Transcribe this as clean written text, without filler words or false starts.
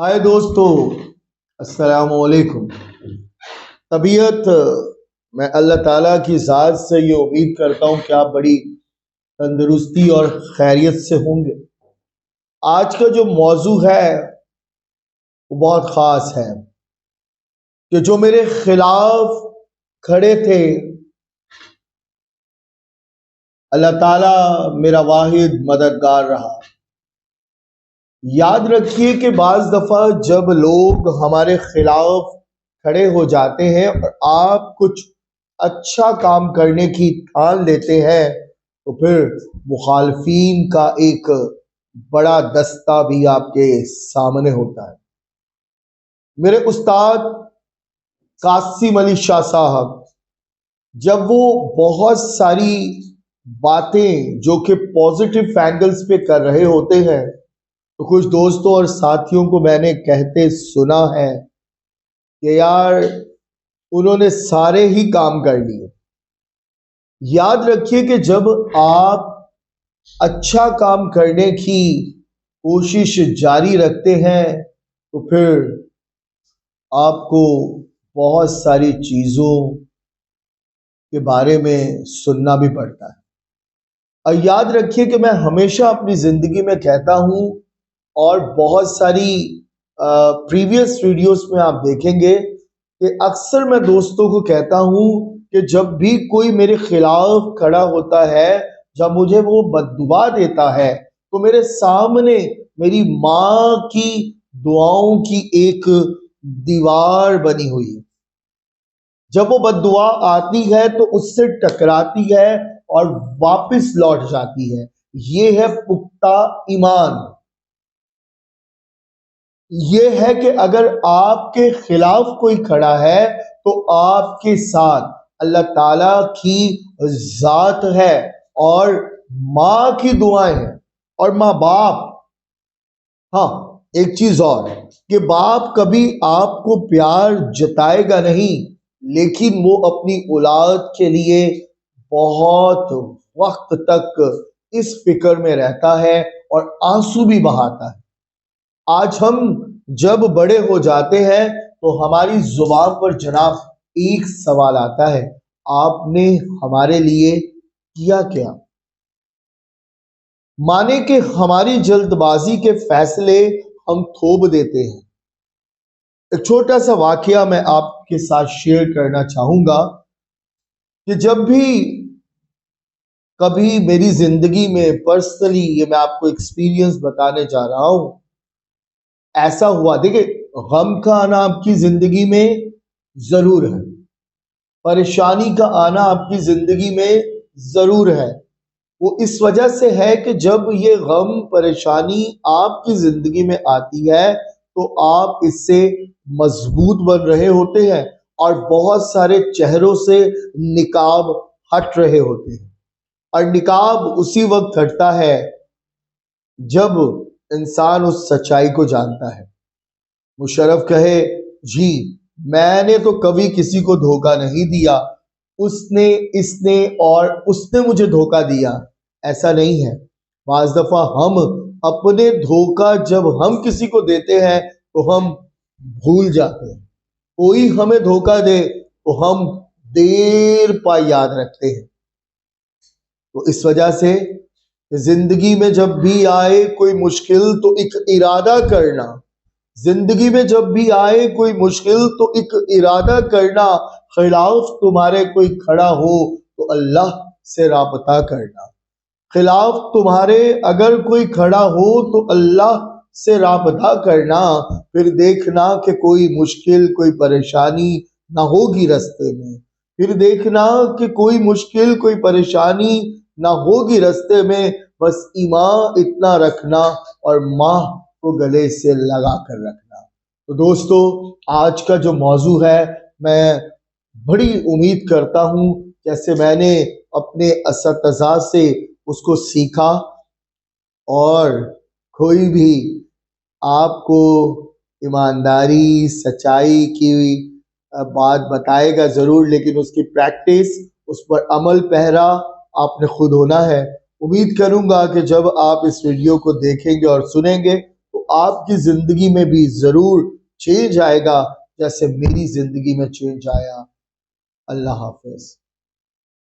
हाय दोस्तों, अस्सलाम वालेकुम। तबीयत मैं अल्लाह ताला की ज़ात से ये उम्मीद करता हूँ कि आप बड़ी तंदुरुस्ती और खैरियत से होंगे। आज का जो मौजू है वो बहुत ख़ास है कि जो मेरे खिलाफ खड़े थे, अल्लाह ताला मेरा वाहिद मददगार रहा। याद रखिए कि बाज़ दफ़ा जब लोग हमारे खिलाफ खड़े हो जाते हैं और आप कुछ अच्छा काम करने की ठान लेते हैं तो फिर मुखालफीन का एक बड़ा दस्ता भी आपके सामने होता है। मेरे उस्ताद कासिम अली शाह साहब जब वो बहुत सारी बातें जो कि पॉजिटिव एंगल्स पे कर रहे होते हैं तो कुछ दोस्तों और साथियों को मैंने कहते सुना है कि यार उन्होंने सारे ही काम कर लिए। याद रखिए कि जब आप अच्छा काम करने की कोशिश जारी रखते हैं तो फिर आपको बहुत सारी चीज़ों के बारे में सुनना भी पड़ता है। और याद रखिए कि मैं हमेशा अपनी ज़िंदगी में कहता हूँ और बहुत सारी प्रीवियस वीडियोस में आप देखेंगे कि अक्सर मैं दोस्तों को कहता हूँ कि जब भी कोई मेरे खिलाफ खड़ा होता है, जब मुझे वो बद्दुआ देता है तो मेरे सामने मेरी माँ की दुआओं की एक दीवार बनी हुई है। जब वो बद्दुआ आती है तो उससे टकराती है और वापस लौट जाती है। ये है पुख्ता ईमान। ये है कि अगर आपके खिलाफ कोई खड़ा है तो आपके साथ अल्लाह ताला की जात है और माँ की दुआएं हैं और माँ बाप। हाँ, एक चीज और कि बाप कभी आपको प्यार जताएगा नहीं, लेकिन वो अपनी औलाद के लिए बहुत वक्त तक इस फिक्र में रहता है और आंसू भी बहाता है। आज हम जब बड़े हो जाते हैं तो हमारी जुबान पर जनाब एक सवाल आता है, आपने हमारे लिए किया क्या? माने कि हमारी जल्दबाजी के फैसले हम थोप देते हैं। एक छोटा सा वाकया मैं आपके साथ शेयर करना चाहूंगा कि जब भी कभी मेरी जिंदगी में पर्सनली, ये मैं आपको एक्सपीरियंस बताने जा रहा हूं, ऐसा हुआ। देखिए, गम का आना आपकी जिंदगी में जरूर है, परेशानी का आना आपकी जिंदगी में जरूर है। वो इस वजह से है कि जब ये गम परेशानी आपकी जिंदगी में आती है तो आप इससे मजबूत बन रहे होते हैं और बहुत सारे चेहरों से निकाब हट रहे होते हैं। और निकाब उसी वक्त हटता है जब इंसान उस सच्चाई को जानता है। मुशर्रफ कहे, जी मैंने तो कभी किसी को धोखा नहीं दिया, उसने, इसने और उसने मुझे धोखा दिया। ऐसा नहीं है। बाज़ दफा हम अपने धोखा जब हम किसी को देते हैं तो हम भूल जाते हैं। कोई हमें धोखा दे तो हम देर पा याद रखते हैं। तो इस वजह से जिंदगी में जब भी आए कोई मुश्किल तो एक इरादा करना, जिंदगी में जब भी आए कोई मुश्किल तो एक इरादा करना, खिलाफ तुम्हारे कोई खड़ा हो तो अल्लाह से राबता करना। खिलाफ तुम्हारे अगर कोई खड़ा हो तो अल्लाह से राबता करना। फिर देखना कि कोई मुश्किल, कोई परेशानी ना होगी रास्ते में। फिर देखना कि कोई मुश्किल, कोई परेशानी ना होगी रास्ते में। बस ईमान इतना रखना और माँ को गले से लगा कर रखना। तो दोस्तों, आज का जो मौजू है, मैं बड़ी उम्मीद करता हूँ जैसे मैंने अपने असतज़ा से उसको सीखा, और कोई भी आपको ईमानदारी, सच्चाई की बात बताएगा ज़रूर, लेकिन उसकी प्रैक्टिस, उस पर अमल पहरा आपने खुद होना है। उम्मीद करूंगा कि जब आप इस वीडियो को देखेंगे और सुनेंगे तो آپ کی زندگی میں بھی ضرور چینج آئے گا، جیسے میری زندگی میں چینج آیا۔ اللہ حافظ۔